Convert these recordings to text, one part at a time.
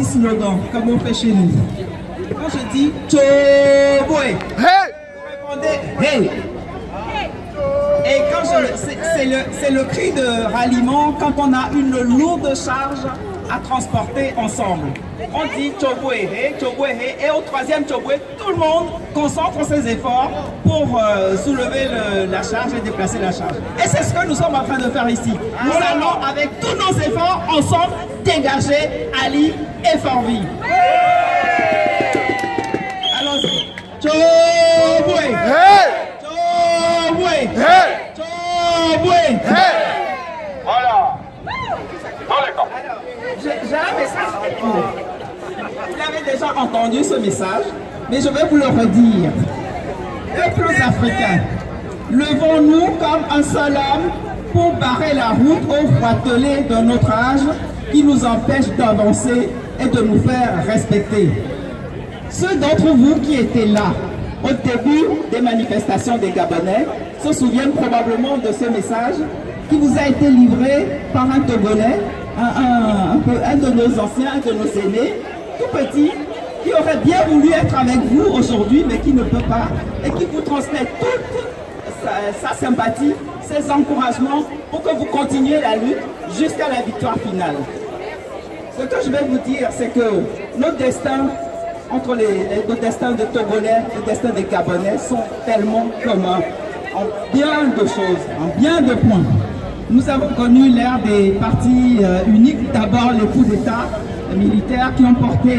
Slogan, comme on fait chez nous. Quand je dis Tchoboué, hey, vous répondez Hey. Et quand c'est le cri de ralliement quand on a une lourde charge à transporter ensemble. On dit Tchoboué, hey, Tchoboué, hey. Et au troisième Tchoboué, tout le monde concentre ses efforts pour soulever la charge et déplacer la charge. Et c'est ce que nous sommes en train de faire ici. Nous allons avec tous nos efforts ensemble dégager Ali et Fortville. Allons-y. Tchoboué, hey. Tchoboué, hey. Tchoboué, hey. Voilà. J'ai un message pour vous. Vous l'avez déjà entendu ce message, mais je vais vous le redire. Peuples africains, levons-nous comme un seul homme pour barrer la route aux fratelets de notre âge qui nous empêchent d'avancer et de nous faire respecter. Ceux d'entre vous qui étaient là au début des manifestations des Gabonais se souviennent probablement de ce message qui vous a été livré par un Togolais, un de nos anciens, un de nos aînés, tout petit, qui aurait bien voulu être avec vous aujourd'hui, mais qui ne peut pas, et qui vous transmet toute sa sympathie, ses encouragements pour que vous continuiez la lutte jusqu'à la victoire finale. Ce que je vais vous dire, c'est que nos destins, entre nos destins de Togolais et les destins des Gabonais, sont tellement communs en bien de choses, en bien de points. Nous avons connu l'ère des partis uniques, d'abord les coups d'État militaires qui ont porté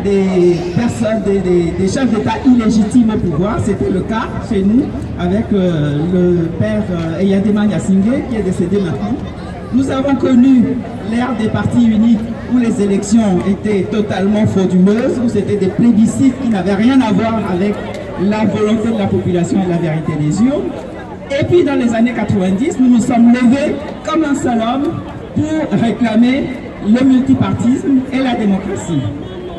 des personnes, des chefs d'État illégitimes au pouvoir. C'était le cas chez nous avec le père Eyadema Gnassingbé qui est décédé maintenant. Nous avons connu l'ère des partis uniques où les élections étaient totalement frauduleuses, où c'était des plébiscites qui n'avaient rien à voir avec la volonté de la population et la vérité des urnes. Et puis dans les années 90, nous nous sommes levés comme un seul homme pour réclamer le multipartisme et la démocratie.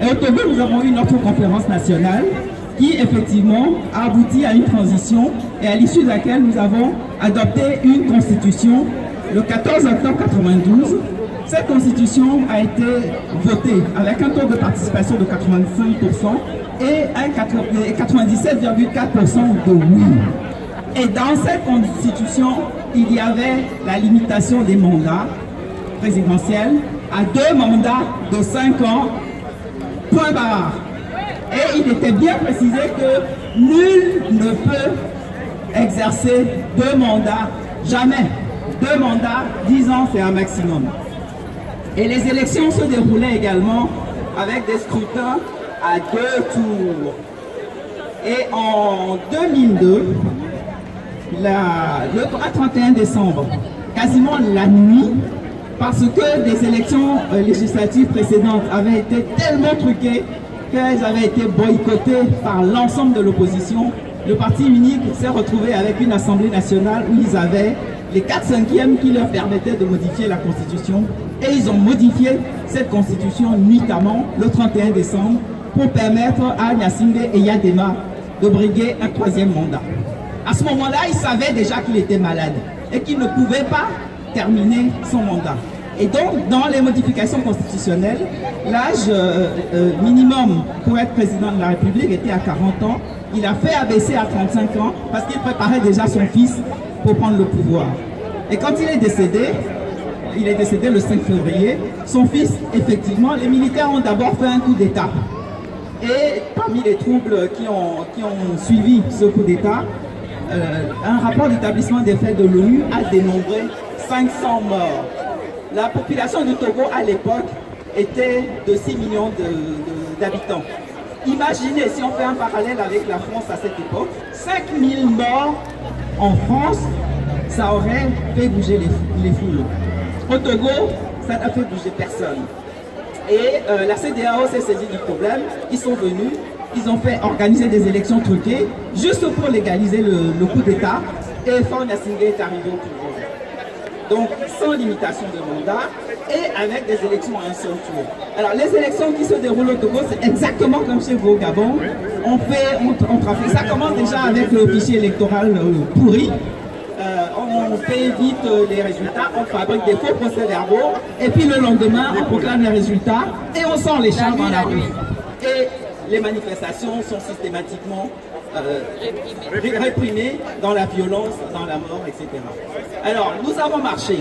Et au Togo, nous avons eu notre conférence nationale qui effectivement a abouti à une transition et à l'issue de laquelle nous avons adopté une constitution le 14 octobre 92. Cette constitution a été votée avec un taux de participation de 85% et 97,4% de oui. Et dans cette constitution, il y avait la limitation des mandats présidentiels à 2 mandats de 5 ans, point barre. Et il était bien précisé que nul ne peut exercer 2 mandats, jamais. 2 mandats, 10 ans, c'est un maximum. Et les élections se déroulaient également avec des scrutins à 2 tours. Et en 2002, le 31 décembre, quasiment la nuit, parce que les élections législatives précédentes avaient été tellement truquées qu'elles avaient été boycottées par l'ensemble de l'opposition, le parti unique s'est retrouvé avec une assemblée nationale où ils avaient les 4/5e qui leur permettaient de modifier la constitution. Et ils ont modifié cette constitution nuitamment le 31 décembre pour permettre à Gnassingbé et Eyadema de briguer un 3e mandat. À ce moment-là, il savait déjà qu'il était malade et qu'il ne pouvait pas terminer son mandat. Et donc, dans les modifications constitutionnelles, l'âge minimum pour être président de la République était à 40 ans. Il a fait abaisser à 35 ans parce qu'il préparait déjà son fils pour prendre le pouvoir. Et quand il est décédé le 5 février, son fils, effectivement, les militaires ont d'abord fait un coup d'État. Et parmi les troubles qui ont suivi ce coup d'État, un rapport d'établissement des faits de l'ONU a dénombré 500 morts. La population du Togo à l'époque était de 6 millions d'habitants. Imaginez, si on fait un parallèle avec la France à cette époque, 5000 morts en France, ça aurait fait bouger les foules. Au Togo, ça n'a fait bouger personne. Et la CEDEAO s'est saisie du problème, ils sont venus, ils ont fait organiser des élections truquées, juste pour légaliser le coup d'État, et Faure Gnassingbé est arrivé au pouvoir. Donc, sans limitation de mandat et avec des élections à un seul tour. Alors, les élections qui se déroulent au Togo, c'est exactement comme chez vous au Gabon. On trafique. Ça commence déjà avec le fichier électoral pourri. On fait vite les résultats, on fabrique des faux procès-verbaux et puis le lendemain, on proclame les résultats et on sort les chars dans la rue. Et les manifestations sont systématiquement réprimées dans la violence, dans la mort, etc. Alors, nous avons marché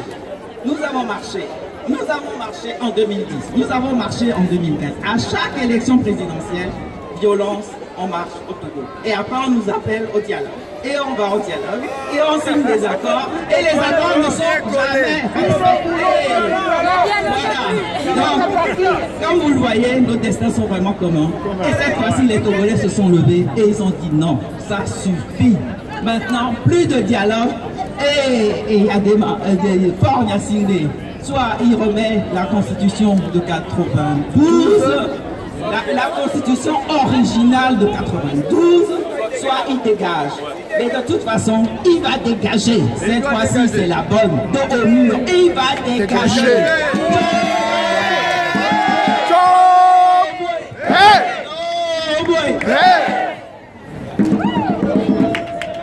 en 2010, nous avons marché en 2015. À chaque élection présidentielle, violence, on marche au Togo. Et après, on nous appelle au dialogue. Et on va au dialogue, et on signe des accords, et les accords ne sont jamais respectés. Voilà. Donc, comme vous le voyez, nos destins sont vraiment communs. Et cette fois-ci, les Togolais se sont levés, et ils ont dit non, ça suffit. Maintenant, plus de dialogue, et il y a des Faure Gnassingbé. Soit il remet la constitution de 92, la constitution originale de 92, soit il dégage. Mais de toute façon, il va dégager. Cette fois-ci, c'est la bonne. Dos au mur, il va dégager.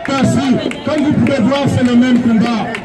Merci. Comme vous pouvez voir, c'est le même combat.